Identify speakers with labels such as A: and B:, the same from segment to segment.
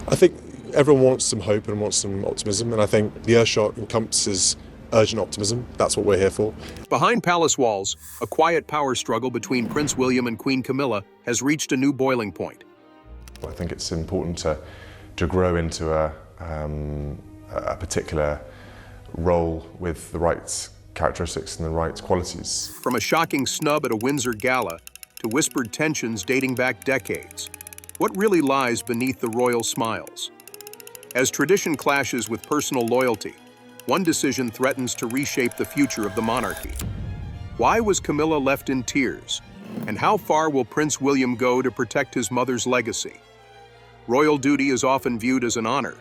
A: I think everyone wants some hope and wants some optimism, and I think the Earthshot encompasses urgent optimism. That's what we're here for.
B: Behind palace walls, a quiet power struggle between Prince William and Queen Camilla has reached a new boiling point.
C: I think it's important to grow into a particular role with the right characteristics and the right qualities.
B: From a shocking snub at a Windsor gala to whispered tensions dating back decades, what really lies beneath the royal smiles? As tradition clashes with personal loyalty, one decision threatens to reshape the future of the monarchy. Why was Camilla left in tears? And how far will Prince William go to protect his mother's legacy? Royal duty is often viewed as an honor,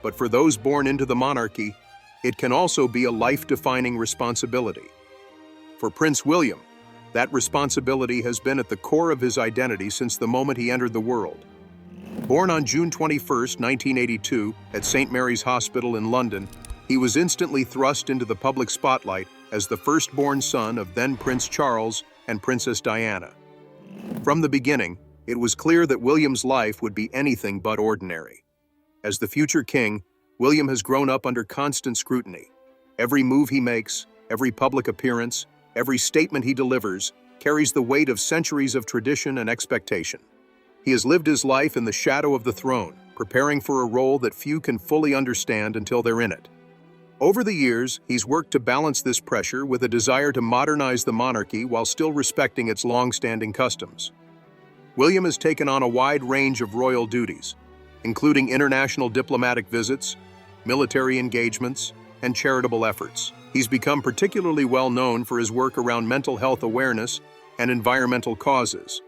B: but for those born into the monarchy, it can also be a life-defining responsibility. For Prince William, that responsibility has been at the core of his identity since the moment he entered the world. Born on June 21, 1982, at St. Mary's Hospital in London, he was instantly thrust into the public spotlight as the firstborn son of then Prince Charles and Princess Diana. From the beginning, it was clear that William's life would be anything but ordinary. As the future king, William has grown up under constant scrutiny. Every move he makes, every public appearance, every statement he delivers carries the weight of centuries of tradition and expectation. He has lived his life in the shadow of the throne, preparing for a role that few can fully understand until they're in it. Over the years, he's worked to balance this pressure with a desire to modernize the monarchy while still respecting its long-standing customs. William has taken on a wide range of royal duties, including international diplomatic visits, military engagements, and charitable efforts. He's become particularly well known for his work around mental health awareness and environmental causes,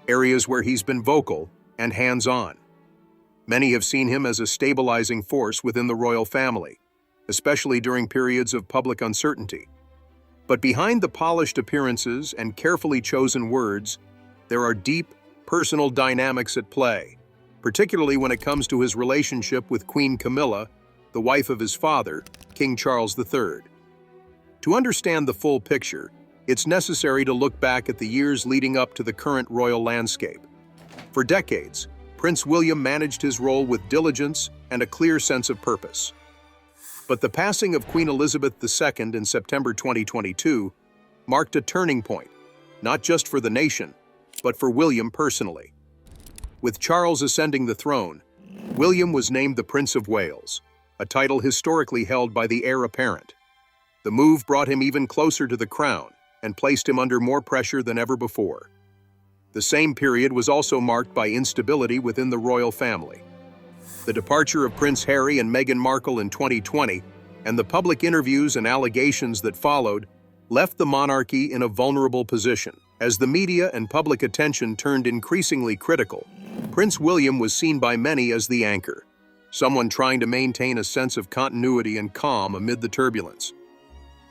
B: areas where he's been vocal and hands-on. Many have seen him as a stabilizing force within the royal family, especially during periods of public uncertainty. But behind the polished appearances and carefully chosen words, there are deep, personal dynamics at play, particularly when it comes to his relationship with Queen Camilla, the wife of his father, King Charles III. To understand the full picture, it's necessary to look back at the years leading up to the current royal landscape. For decades, Prince William managed his role with diligence and a clear sense of purpose. But the passing of Queen Elizabeth II in September 2022 marked a turning point, not just for the nation, but for William personally. With Charles ascending the throne, William was named the Prince of Wales, a title historically held by the heir apparent. The move brought him even closer to the crown and placed him under more pressure than ever before. The same period was also marked by instability within the royal family. The departure of Prince Harry and Meghan Markle in 2020 and the public interviews and allegations that followed left the monarchy in a vulnerable position. As the media and public attention turned increasingly critical, Prince William was seen by many as the anchor, someone trying to maintain a sense of continuity and calm amid the turbulence.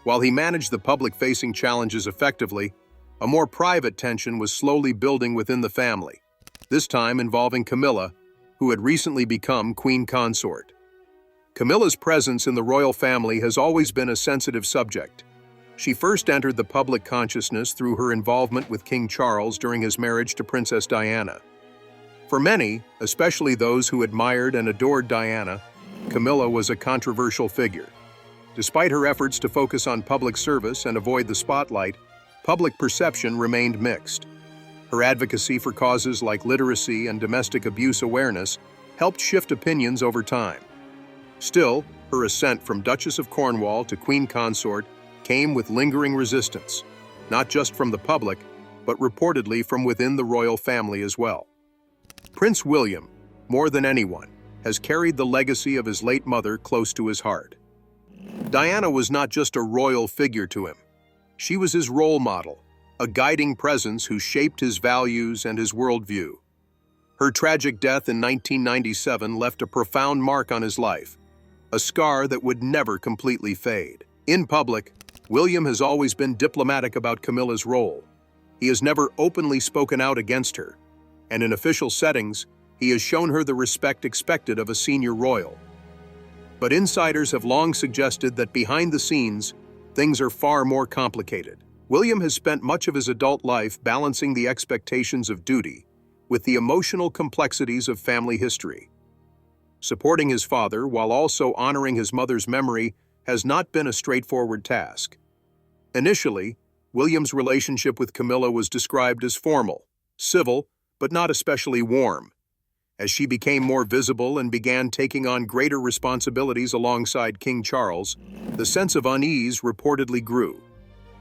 B: While he managed the public-facing challenges effectively, a more private tension was slowly building within the family, this time involving Camilla, who had recently become queen consort. Camilla's presence in the royal family has always been a sensitive subject. She first entered the public consciousness through her involvement with King Charles during his marriage to Princess Diana. For many, especially those who admired and adored Diana, Camilla was a controversial figure. Despite her efforts to focus on public service and avoid the spotlight, public perception remained mixed. Her advocacy for causes like literacy and domestic abuse awareness helped shift opinions over time. Still, her ascent from Duchess of Cornwall to Queen Consort came with lingering resistance, not just from the public, but reportedly from within the royal family as well. Prince William, more than anyone, has carried the legacy of his late mother close to his heart. Diana was not just a royal figure to him. She was his role model, a guiding presence who shaped his values and his worldview. Her tragic death in 1997 left a profound mark on his life, a scar that would never completely fade. In public, William has always been diplomatic about Camilla's role. He has never openly spoken out against her, and in official settings, he has shown her the respect expected of a senior royal. But insiders have long suggested that behind the scenes, things are far more complicated. William has spent much of his adult life balancing the expectations of duty with the emotional complexities of family history. Supporting his father while also honoring his mother's memory has not been a straightforward task. Initially, William's relationship with Camilla was described as formal, civil, but not especially warm. As she became more visible and began taking on greater responsibilities alongside King Charles, the sense of unease reportedly grew.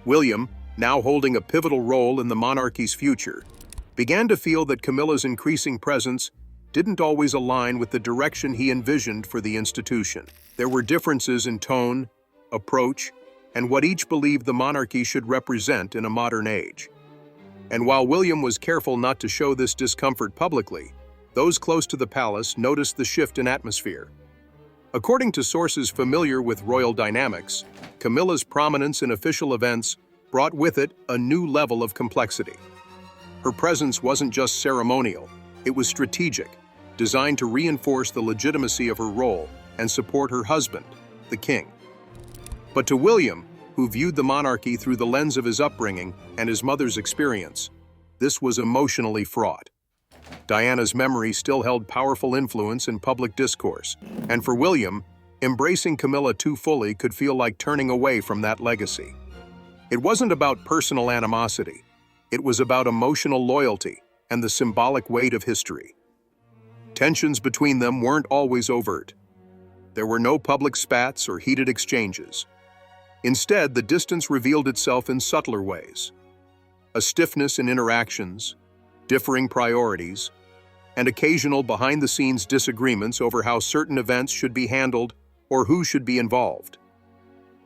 B: William, now holding a pivotal role in the monarchy's future, began to feel that Camilla's increasing presence didn't always align with the direction he envisioned for the institution. There were differences in tone, approach, and what each believed the monarchy should represent in a modern age. And while William was careful not to show this discomfort publicly, those close to the palace noticed the shift in atmosphere. According to sources familiar with royal dynamics, Camilla's prominence in official events brought with it a new level of complexity. Her presence wasn't just ceremonial, it was strategic, designed to reinforce the legitimacy of her role and support her husband, the king. But to William, who viewed the monarchy through the lens of his upbringing and his mother's experience, this was emotionally fraught. Diana's memory still held powerful influence in public discourse, and for William, embracing Camilla too fully could feel like turning away from that legacy. It wasn't about personal animosity, it was about emotional loyalty and the symbolic weight of history. Tensions between them weren't always overt. There were no public spats or heated exchanges. Instead, the distance revealed itself in subtler ways. A stiffness in interactions, differing priorities, and occasional behind-the-scenes disagreements over how certain events should be handled or who should be involved.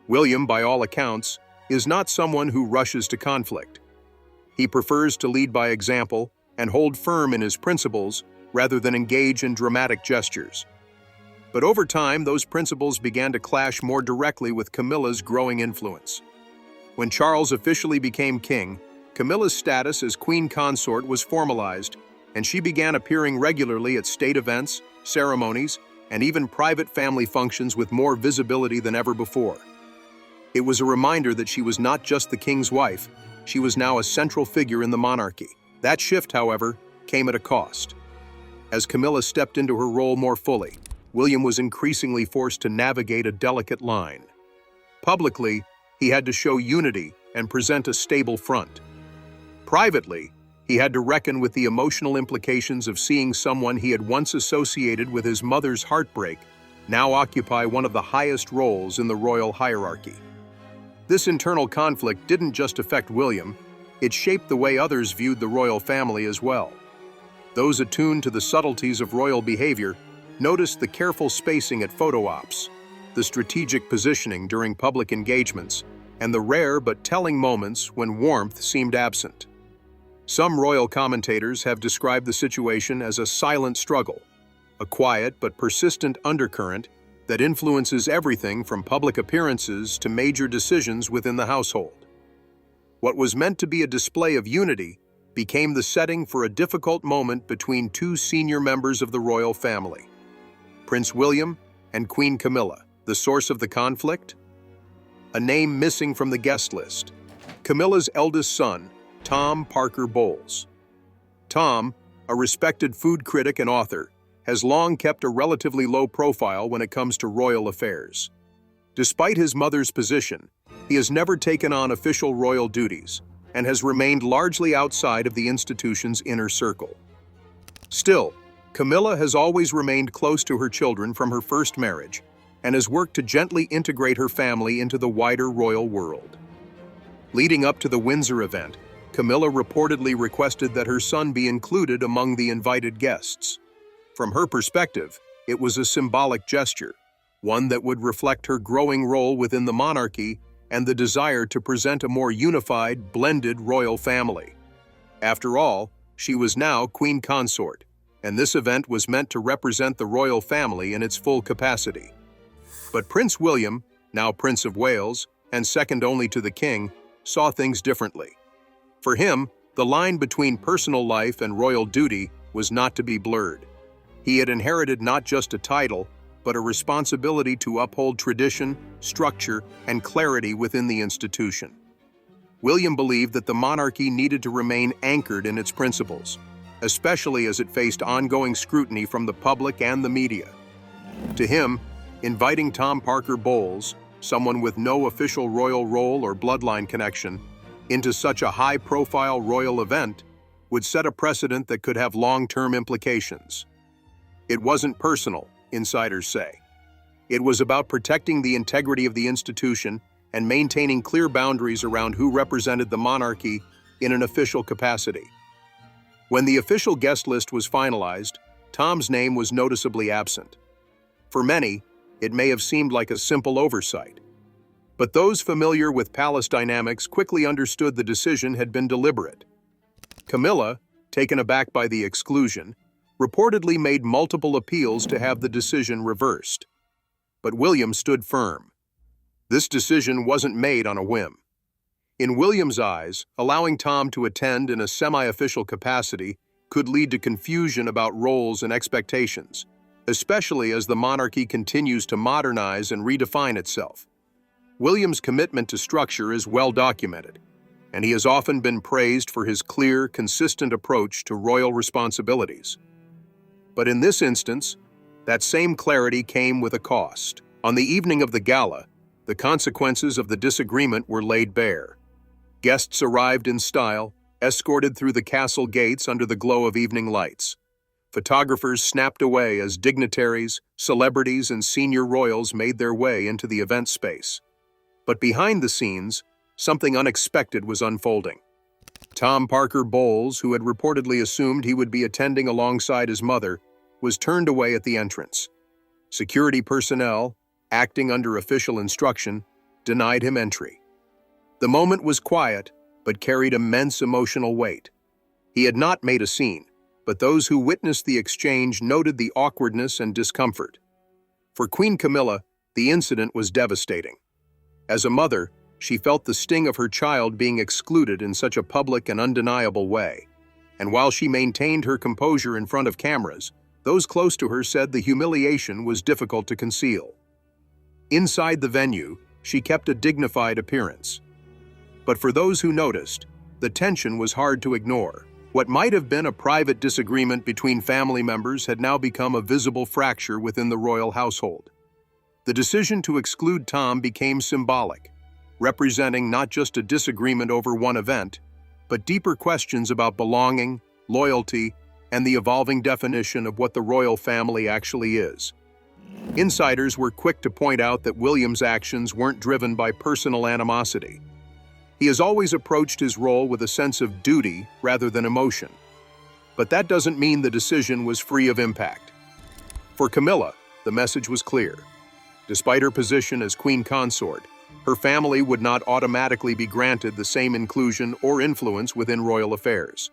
B: William, by all accounts, is not someone who rushes to conflict. He prefers to lead by example and hold firm in his principles rather than engage in dramatic gestures. But over time, those principles began to clash more directly with Camilla's growing influence. When Charles officially became king, Camilla's status as queen consort was formalized, and she began appearing regularly at state events, ceremonies, and even private family functions with more visibility than ever before. It was a reminder that she was not just the king's wife, she was now a central figure in the monarchy. That shift, however, came at a cost. As Camilla stepped into her role more fully, William was increasingly forced to navigate a delicate line. Publicly, he had to show unity and present a stable front. Privately, he had to reckon with the emotional implications of seeing someone he had once associated with his mother's heartbreak now occupy one of the highest roles in the royal hierarchy. This internal conflict didn't just affect William, it shaped the way others viewed the royal family as well. Those attuned to the subtleties of royal behavior noticed the careful spacing at photo ops, the strategic positioning during public engagements, and the rare but telling moments when warmth seemed absent. Some royal commentators have described the situation as a silent struggle, a quiet but persistent undercurrent that influences everything from public appearances to major decisions within the household. What was meant to be a display of unity became the setting for a difficult moment between two senior members of the royal family, Prince William and Queen Camilla. The source of the conflict? A name missing from the guest list: Camilla's eldest son, Tom Parker Bowles. Tom, a respected food critic and author, has long kept a relatively low profile when it comes to royal affairs. Despite his mother's position, he has never taken on official royal duties and has remained largely outside of the institution's inner circle. Still, Camilla has always remained close to her children from her first marriage and has worked to gently integrate her family into the wider royal world. Leading up to the Windsor event, Camilla reportedly requested that her son be included among the invited guests. From her perspective, it was a symbolic gesture, one that would reflect her growing role within the monarchy and the desire to present a more unified, blended royal family. After all, she was now queen consort, and this event was meant to represent the royal family in its full capacity. But Prince William, now Prince of Wales, and second only to the king, saw things differently. For him, the line between personal life and royal duty was not to be blurred. He had inherited not just a title, but a responsibility to uphold tradition, structure, and clarity within the institution. William believed that the monarchy needed to remain anchored in its principles, especially as it faced ongoing scrutiny from the public and the media. To him, inviting Tom Parker Bowles, someone with no official royal role or bloodline connection, into such a high-profile royal event would set a precedent that could have long-term implications. It wasn't personal, insiders say. It was about protecting the integrity of the institution and maintaining clear boundaries around who represented the monarchy in an official capacity. When the official guest list was finalized, Tom's name was noticeably absent. For many, it may have seemed like a simple oversight. But those familiar with palace dynamics quickly understood the decision had been deliberate. Camilla, taken aback by the exclusion, reportedly made multiple appeals to have the decision reversed. But William stood firm. This decision wasn't made on a whim. In William's eyes, allowing Tom to attend in a semi-official capacity could lead to confusion about roles and expectations, especially as the monarchy continues to modernize and redefine itself. William's commitment to structure is well documented, and he has often been praised for his clear, consistent approach to royal responsibilities. But in this instance, that same clarity came with a cost. On the evening of the gala, the consequences of the disagreement were laid bare. Guests arrived in style, escorted through the castle gates under the glow of evening lights. Photographers snapped away as dignitaries, celebrities, and senior royals made their way into the event space. But behind the scenes, something unexpected was unfolding. Tom Parker Bowles, who had reportedly assumed he would be attending alongside his mother, was turned away at the entrance. Security personnel, acting under official instruction, denied him entry. The moment was quiet, but carried immense emotional weight. He had not made a scene, but those who witnessed the exchange noted the awkwardness and discomfort. For Queen Camilla, the incident was devastating. As a mother, she felt the sting of her child being excluded in such a public and undeniable way. And while she maintained her composure in front of cameras, those close to her said the humiliation was difficult to conceal. Inside the venue, she kept a dignified appearance. But for those who noticed, the tension was hard to ignore. What might have been a private disagreement between family members had now become a visible fracture within the royal household. The decision to exclude Tom became symbolic, representing not just a disagreement over one event, but deeper questions about belonging, loyalty, and the evolving definition of what the royal family actually is. Insiders were quick to point out that William's actions weren't driven by personal animosity. He has always approached his role with a sense of duty rather than emotion. But that doesn't mean the decision was free of impact. For Camilla, the message was clear. Despite her position as queen consort, her family would not automatically be granted the same inclusion or influence within royal affairs.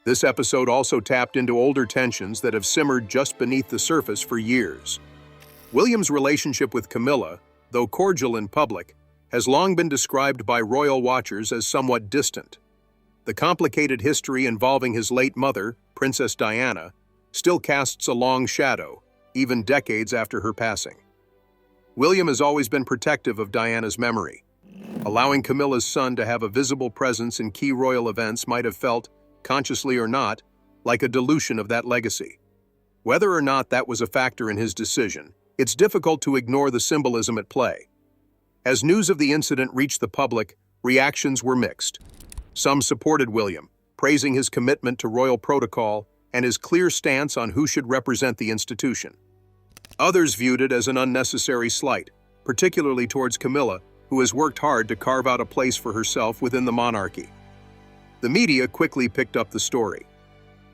B: This episode also tapped into older tensions that have simmered just beneath the surface for years. William's relationship with Camilla, though cordial in public, has long been described by royal watchers as somewhat distant. The complicated history involving his late mother, Princess Diana, still casts a long shadow, even decades after her passing. William has always been protective of Diana's memory. Allowing Camilla's son to have a visible presence in key royal events might have felt, consciously or not, like a dilution of that legacy. Whether or not that was a factor in his decision, it's difficult to ignore the symbolism at play. As news of the incident reached the public, reactions were mixed. Some supported William, praising his commitment to royal protocol and his clear stance on who should represent the institution. Others viewed it as an unnecessary slight, particularly towards Camilla, who has worked hard to carve out a place for herself within the monarchy. The media quickly picked up the story.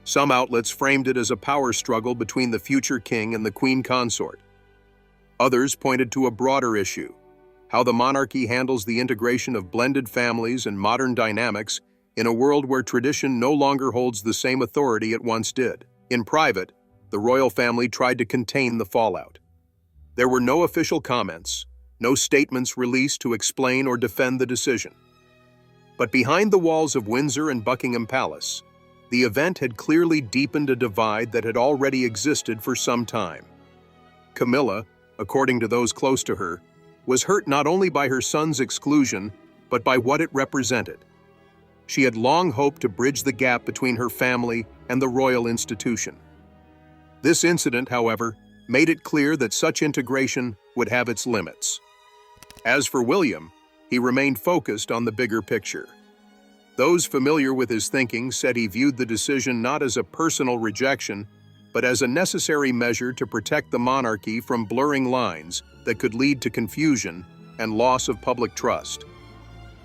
B: Some outlets framed it as a power struggle between the future king and the queen consort. Others pointed to a broader issue: how the monarchy handles the integration of blended families and modern dynamics in a world where tradition no longer holds the same authority it once did. In private, the royal family tried to contain the fallout. There were no official comments, no statements released to explain or defend the decision. But behind the walls of Windsor and Buckingham Palace, the event had clearly deepened a divide that had already existed for some time. Camilla, according to those close to her, was hurt not only by her son's exclusion, but by what it represented. She had long hoped to bridge the gap between her family and the royal institution. This incident, however, made it clear that such integration would have its limits. As for William, he remained focused on the bigger picture. Those familiar with his thinking said he viewed the decision not as a personal rejection, but as a necessary measure to protect the monarchy from blurring lines that could lead to confusion and loss of public trust.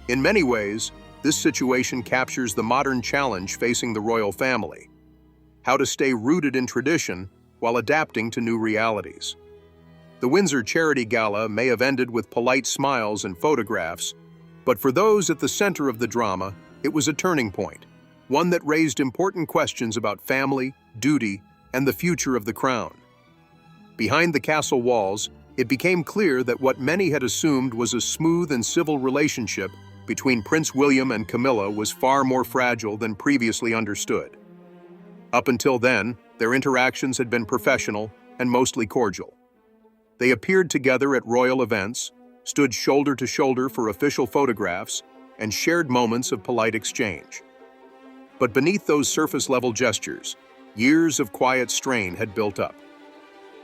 B: In many ways, this situation captures the modern challenge facing the royal family: how to stay rooted in tradition while adapting to new realities. The Windsor Charity Gala may have ended with polite smiles and photographs, but for those at the center of the drama, it was a turning point, one that raised important questions about family, duty, and the future of the crown. Behind the castle walls, it became clear that what many had assumed was a smooth and civil relationship between Prince William and Camilla was far more fragile than previously understood. Up until then, their interactions had been professional and mostly cordial. They appeared together at royal events, stood shoulder to shoulder for official photographs, and shared moments of polite exchange. But beneath those surface-level gestures, years of quiet strain had built up.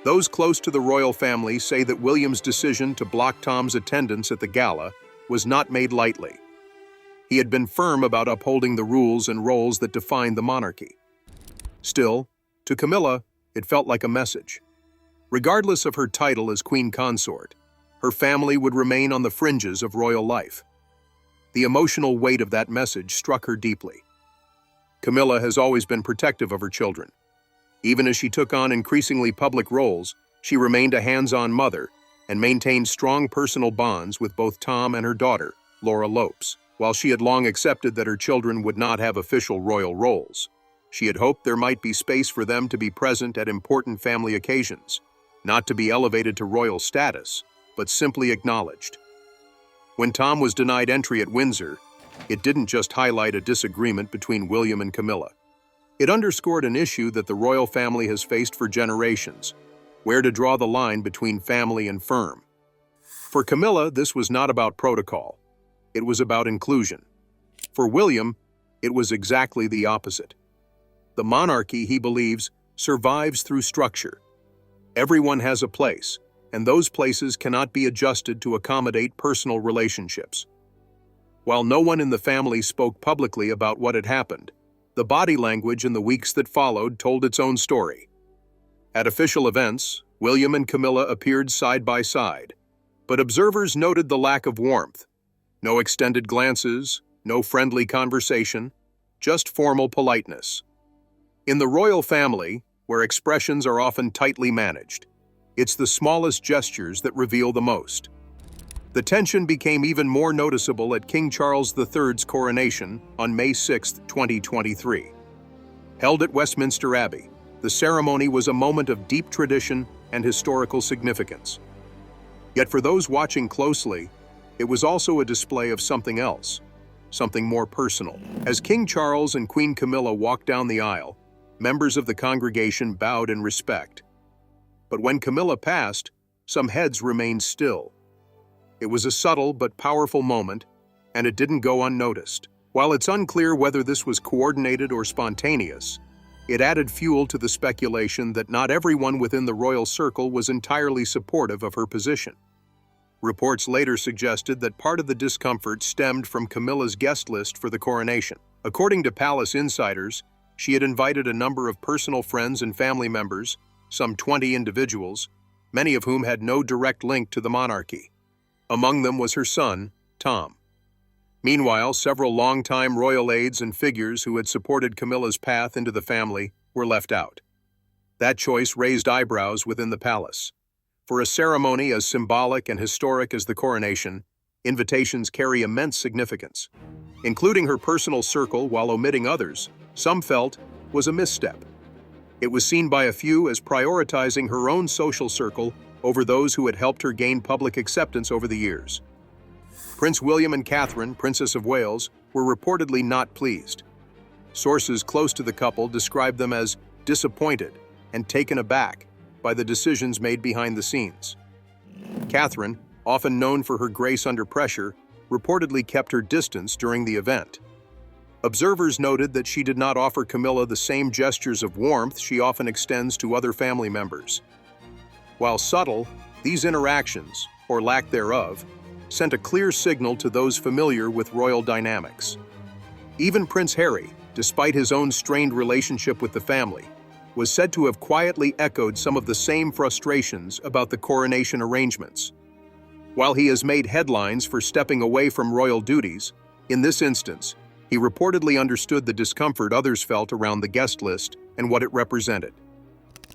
B: Those close to the royal family say that William's decision to block Tom's attendance at the gala was not made lightly. He had been firm about upholding the rules and roles that defined the monarchy. Still, to Camilla, it felt like a message. Regardless of her title as queen consort, her family would remain on the fringes of royal life. The emotional weight of that message struck her deeply. Camilla has always been protective of her children. Even as she took on increasingly public roles, she remained a hands-on mother and maintained strong personal bonds with both Tom and her daughter, Laura Lopes. While she had long accepted that her children would not have official royal roles, she had hoped there might be space for them to be present at important family occasions, not to be elevated to royal status, but simply acknowledged. When Tom was denied entry at Windsor, it didn't just highlight a disagreement between William and Camilla. It underscored an issue that the royal family has faced for generations: where to draw the line between family and firm. For Camilla, this was not about protocol. It was about inclusion. For William, it was exactly the opposite. The monarchy, he believes, survives through structure. Everyone has a place, and those places cannot be adjusted to accommodate personal relationships. While no one in the family spoke publicly about what had happened, the body language in the weeks that followed told its own story. At official events, William and Camilla appeared side by side, but observers noted the lack of warmth. No extended glances, no friendly conversation, just formal politeness. In the royal family, where expressions are often tightly managed, it's the smallest gestures that reveal the most. The tension became even more noticeable at King Charles III's coronation on May 6, 2023. Held at Westminster Abbey, the ceremony was a moment of deep tradition and historical significance. Yet for those watching closely, it was also a display of something else, something more personal. As King Charles and Queen Camilla walked down the aisle, members of the congregation bowed in respect. But when Camilla passed, some heads remained still. It was a subtle but powerful moment, and it didn't go unnoticed. While it's unclear whether this was coordinated or spontaneous, it added fuel to the speculation that not everyone within the royal circle was entirely supportive of her position. Reports later suggested that part of the discomfort stemmed from Camilla's guest list for the coronation. According to palace insiders, she had invited a number of personal friends and family members, some 20 individuals, many of whom had no direct link to the monarchy. Among them was her son, Tom. Meanwhile, several longtime royal aides and figures who had supported Camilla's path into the family were left out. That choice raised eyebrows within the palace. For a ceremony as symbolic and historic as the coronation, invitations carry immense significance. Including her personal circle while omitting others, some felt, was a misstep. It was seen by a few as prioritizing her own social circle over those who had helped her gain public acceptance over the years. Prince William and Catherine, Princess of Wales, were reportedly not pleased. Sources close to the couple described them as disappointed and taken aback by the decisions made behind the scenes. Catherine, often known for her grace under pressure, reportedly kept her distance during the event. Observers noted that she did not offer Camilla the same gestures of warmth she often extends to other family members. While subtle, these interactions, or lack thereof, sent a clear signal to those familiar with royal dynamics. Even Prince Harry, despite his own strained relationship with the family, was said to have quietly echoed some of the same frustrations about the coronation arrangements. While he has made headlines for stepping away from royal duties, in this instance, he reportedly understood the discomfort others felt around the guest list and what it represented.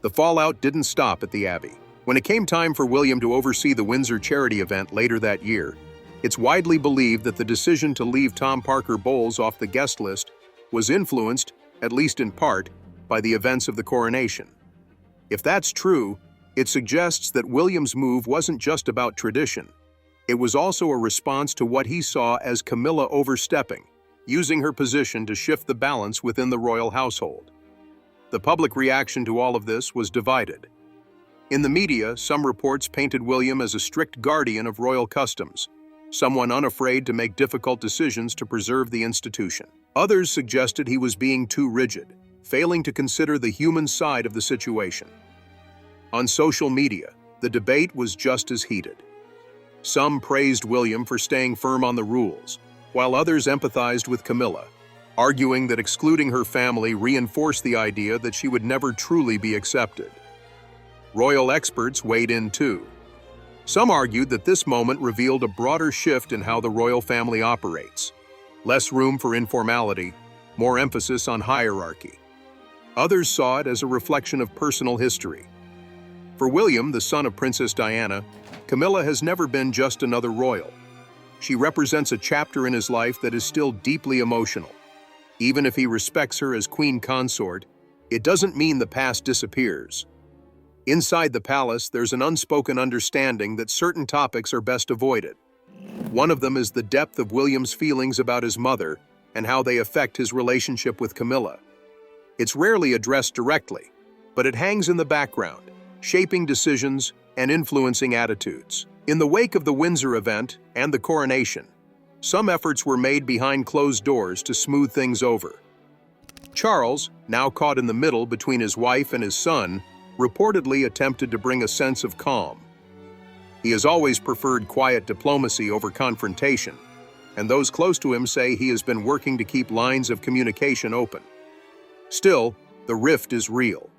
B: The fallout didn't stop at the Abbey. When it came time for William to oversee the Windsor charity event later that year, it's widely believed that the decision to leave Tom Parker Bowles off the guest list was influenced, at least in part, by the events of the coronation. If that's true, it suggests that William's move wasn't just about tradition. It was also a response to what he saw as Camilla overstepping, using her position to shift the balance within the royal household. The public reaction to all of this was divided. In the media, some reports painted William as a strict guardian of royal customs, someone unafraid to make difficult decisions to preserve the institution. Others suggested he was being too rigid, failing to consider the human side of the situation. On social media, the debate was just as heated. Some praised William for staying firm on the rules, while others empathized with Camilla, arguing that excluding her family reinforced the idea that she would never truly be accepted. Royal experts weighed in too. Some argued that this moment revealed a broader shift in how the royal family operates. Less room for informality, more emphasis on hierarchy. Others saw it as a reflection of personal history. For William, the son of Princess Diana, Camilla has never been just another royal. She represents a chapter in his life that is still deeply emotional. Even if he respects her as queen consort, it doesn't mean the past disappears. Inside the palace, there's an unspoken understanding that certain topics are best avoided. One of them is the depth of William's feelings about his mother and how they affect his relationship with Camilla. It's rarely addressed directly, but it hangs in the background, shaping decisions and influencing attitudes. In the wake of the Windsor event and the coronation, some efforts were made behind closed doors to smooth things over. Charles, now caught in the middle between his wife and his son, reportedly attempted to bring a sense of calm. He has always preferred quiet diplomacy over confrontation, and those close to him say he has been working to keep lines of communication open. Still, the rift is real.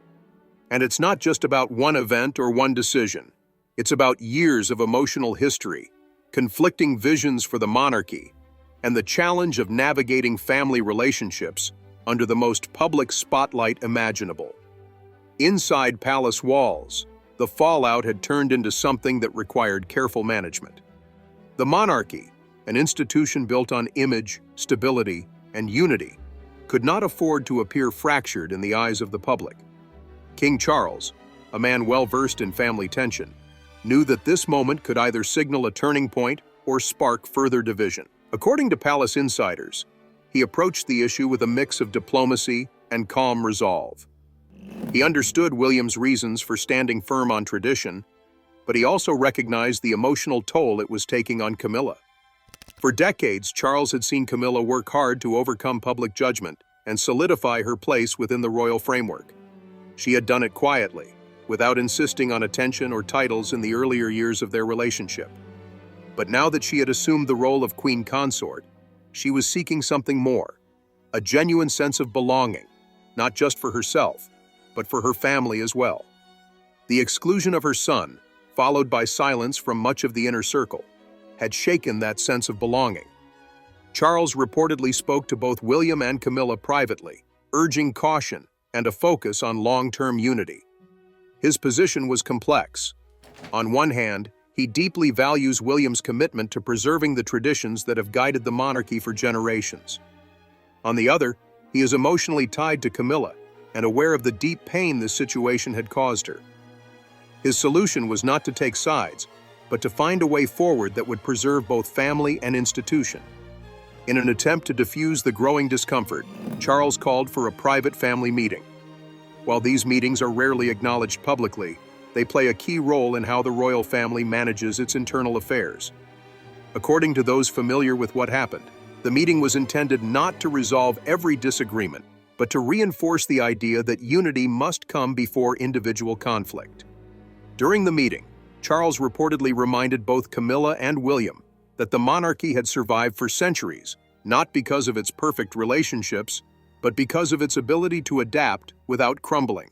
B: And it's not just about one event or one decision. It's about years of emotional history, conflicting visions for the monarchy, and the challenge of navigating family relationships under the most public spotlight imaginable. Inside palace walls, the fallout had turned into something that required careful management. The monarchy, an institution built on image, stability, and unity, could not afford to appear fractured in the eyes of the public. King Charles, a man well-versed in family tension, knew that this moment could either signal a turning point or spark further division. According to palace insiders, he approached the issue with a mix of diplomacy and calm resolve. He understood William's reasons for standing firm on tradition, but he also recognized the emotional toll it was taking on Camilla. For decades, Charles had seen Camilla work hard to overcome public judgment and solidify her place within the royal framework. She had done it quietly, without insisting on attention or titles in the earlier years of their relationship. But now that she had assumed the role of queen consort, she was seeking something more, a genuine sense of belonging, not just for herself, but for her family as well. The exclusion of her son, followed by silence from much of the inner circle, had shaken that sense of belonging. Charles reportedly spoke to both William and Camilla privately, urging caution and a focus on long-term unity. His position was complex. On one hand, he deeply values William's commitment to preserving the traditions that have guided the monarchy for generations. On the other, he is emotionally tied to Camilla and aware of the deep pain this situation had caused her. His solution was not to take sides, but to find a way forward that would preserve both family and institution. In an attempt to diffuse the growing discomfort, Charles called for a private family meeting. While these meetings are rarely acknowledged publicly, they play a key role in how the royal family manages its internal affairs. According to those familiar with what happened, the meeting was intended not to resolve every disagreement, but to reinforce the idea that unity must come before individual conflict. During the meeting, Charles reportedly reminded both Camilla and William that the monarchy had survived for centuries, not because of its perfect relationships, but because of its ability to adapt without crumbling.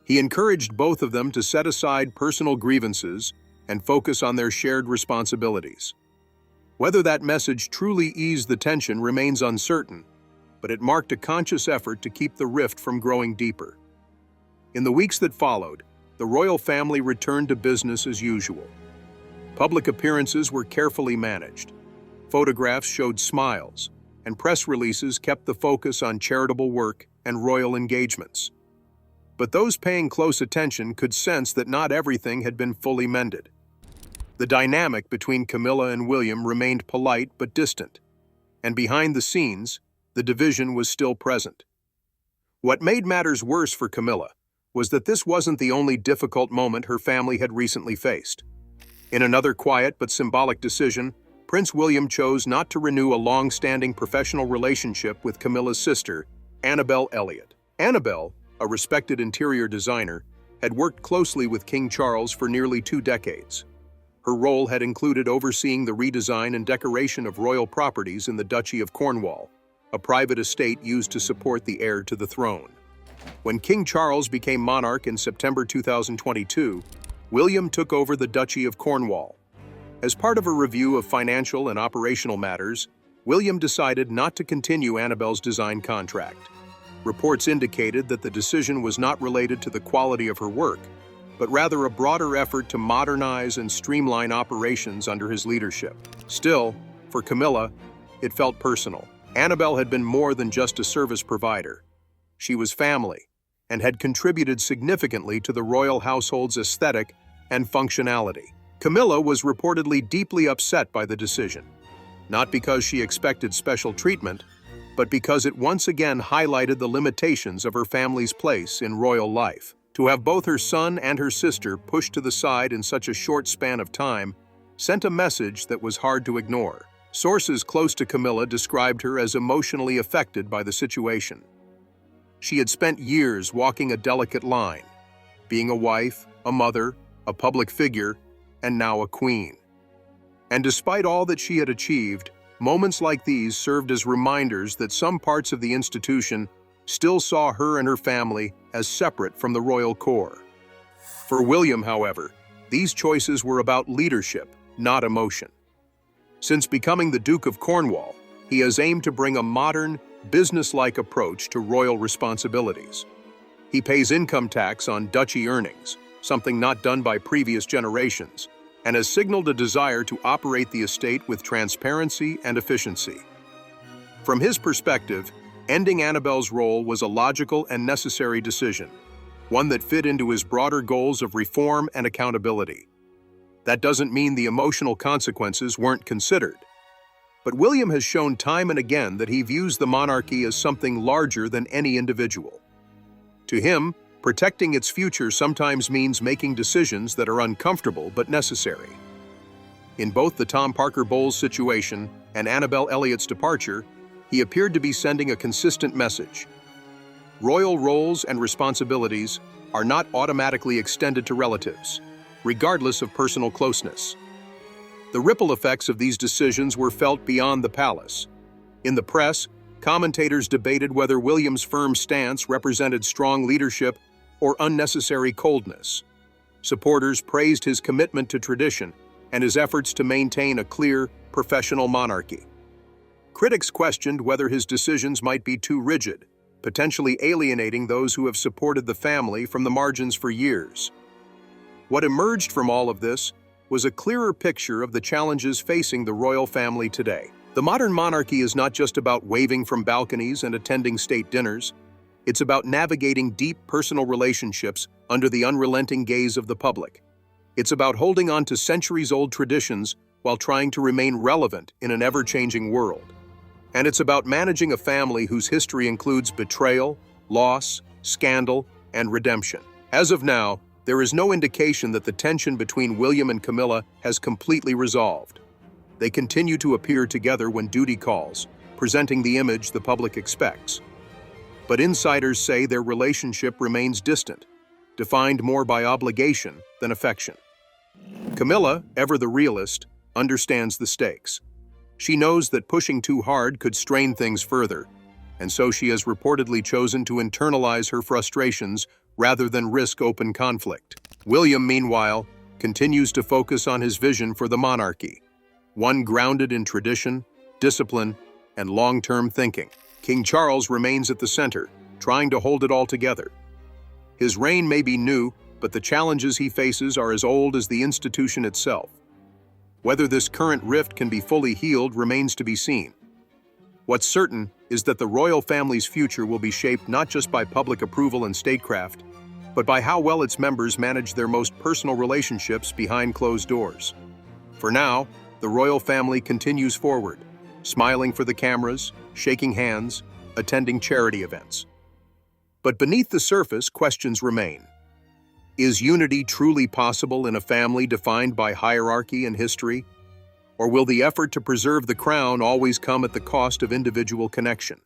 B: He encouraged both of them to set aside personal grievances and focus on their shared responsibilities. Whether that message truly eased the tension remains uncertain, but it marked a conscious effort to keep the rift from growing deeper. In the weeks that followed, the royal family returned to business as usual. Public appearances were carefully managed. Photographs showed smiles, and press releases kept the focus on charitable work and royal engagements. But those paying close attention could sense that not everything had been fully mended. The dynamic between Camilla and William remained polite but distant, and behind the scenes, the division was still present. What made matters worse for Camilla was that this wasn't the only difficult moment her family had recently faced. In another quiet but symbolic decision, Prince William chose not to renew a long-standing professional relationship with Camilla's sister, Annabel Elliot. Annabel, a respected interior designer, had worked closely with King Charles for nearly 2 decades. Her role had included overseeing the redesign and decoration of royal properties in the Duchy of Cornwall, a private estate used to support the heir to the throne. When King Charles became monarch in September 2022, William took over the Duchy of Cornwall. As part of a review of financial and operational matters, William decided not to continue Annabel's design contract. Reports indicated that the decision was not related to the quality of her work, but rather a broader effort to modernize and streamline operations under his leadership. Still, for Camilla, it felt personal. Annabel had been more than just a service provider. She was family, and had contributed significantly to the royal household's aesthetic and functionality. Camilla was reportedly deeply upset by the decision, not because she expected special treatment, but because it once again highlighted the limitations of her family's place in royal life. To have both her son and her sister pushed to the side in such a short span of time sent a message that was hard to ignore. Sources close to Camilla described her as emotionally affected by the situation. She had spent years walking a delicate line, being a wife, a mother, a public figure, and now a queen. And despite all that she had achieved, moments like these served as reminders that some parts of the institution still saw her and her family as separate from the royal core. For William, however, these choices were about leadership, not emotion. Since becoming the Duke of Cornwall, he has aimed to bring a modern, business-like approach to royal responsibilities. He pays income tax on duchy earnings, something not done by previous generations, and has signaled a desire to operate the estate with transparency and efficiency. From his perspective, ending Annabel's role was a logical and necessary decision, one that fit into his broader goals of reform and accountability. That doesn't mean the emotional consequences weren't considered. But William has shown time and again that he views the monarchy as something larger than any individual. To him, protecting its future sometimes means making decisions that are uncomfortable but necessary. In both the Tom Parker Bowles situation and Annabel Elliott's departure, he appeared to be sending a consistent message. Royal roles and responsibilities are not automatically extended to relatives, regardless of personal closeness. The ripple effects of these decisions were felt beyond the palace. In the press, commentators debated whether William's firm stance represented strong leadership or unnecessary coldness. Supporters praised his commitment to tradition and his efforts to maintain a clear, professional monarchy. Critics questioned whether his decisions might be too rigid, potentially alienating those who have supported the family from the margins for years. What emerged from all of this was a clearer picture of the challenges facing the royal family today. The modern monarchy is not just about waving from balconies and attending state dinners. It's about navigating deep personal relationships under the unrelenting gaze of the public. It's about holding on to centuries-old traditions while trying to remain relevant in an ever-changing world. And it's about managing a family whose history includes betrayal, loss, scandal, and redemption. As of now, there is no indication that the tension between William and Camilla has completely resolved. They continue to appear together when duty calls, presenting the image the public expects. But insiders say their relationship remains distant, defined more by obligation than affection. Camilla, ever the realist, understands the stakes. She knows that pushing too hard could strain things further, and so she has reportedly chosen to internalize her frustrations rather than risk open conflict. William, meanwhile, continues to focus on his vision for the monarchy, one grounded in tradition, discipline, and long-term thinking. King Charles remains at the center, trying to hold it all together. His reign may be new, but the challenges he faces are as old as the institution itself. Whether this current rift can be fully healed remains to be seen. What's certain is that the royal family's future will be shaped not just by public approval and statecraft, but by how well its members manage their most personal relationships behind closed doors. For now, the royal family continues forward, smiling for the cameras, shaking hands, attending charity events. But beneath the surface, questions remain. Is unity truly possible in a family defined by hierarchy and history? Or will the effort to preserve the crown always come at the cost of individual connection?